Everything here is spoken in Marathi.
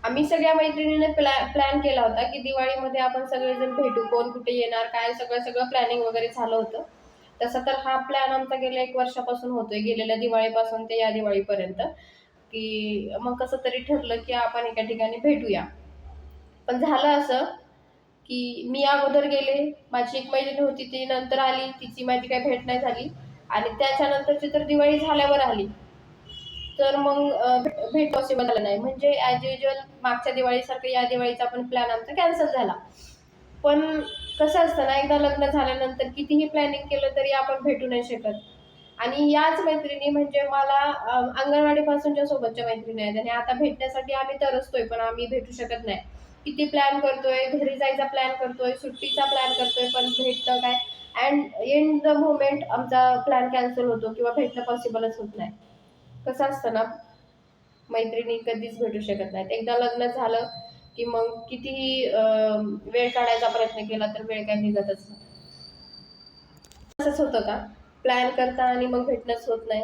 आम्ही सगळ्या मैत्रिणीने प्लॅन केला होता की दिवाळीमध्ये आपण सगळेजण भेटू, कोण कुठे येणार काय, सगळं सगळं प्लॅनिंग वगैरे झालं होतं. तसं तर हा प्लॅन आमचा गेल्या 1 वर्षापासून होतोय, गेलेल्या दिवाळीपासून ते या दिवाळीपर्यंत, की मग कसं तरी ठरलं की आपण एका ठिकाणी भेटूया. पण झालं असं की मी अगोदर गेले, माझी एक मैत्रीण होती ती नंतर आली, तिची माझी काही भेट नाही झाली आणि त्याच्यानंतरची तर दिवाळी झाल्यावर आली. तर मग भेट पॉसिबल झालं नाही. म्हणजे ॲज युजुअल मागच्या दिवाळीसारखं या दिवाळीचा पण प्लॅन आमचा कॅन्सल झाला. पण कसं असतं ना, एकदा लग्न झाल्यानंतर कितीही प्लॅनिंग केलं तरी आपण भेटू नाही शकत. आणि याच मैत्रिणी म्हणजे मला अंगणवाडीपासूनच्या सोबतच्या मैत्रिणी आहेत आणि आता भेटण्यासाठी आम्ही तरसतोय, पण आम्ही भेटू शकत नाही. किती प्लॅन करतोय, घरी जायचा प्लॅन करतोय, सुट्टीचा प्लॅन करतोय, पण भेटणं काय अँड इन द मोमेंट आमचा प्लॅन कॅन्सल होतो किंवा भेटणं पॉसिबलच होत नाही. कसं असतं ना, मैत्रिणी कधीच भेटू शकत नाहीत. एकदा लग्न झालं की मग कितीही वेळ काढायचा प्रयत्न केला तर वेळ काही निघतच नाही. असंच होतं का? प्लॅन करता आणि मग भेटणंच होत नाही?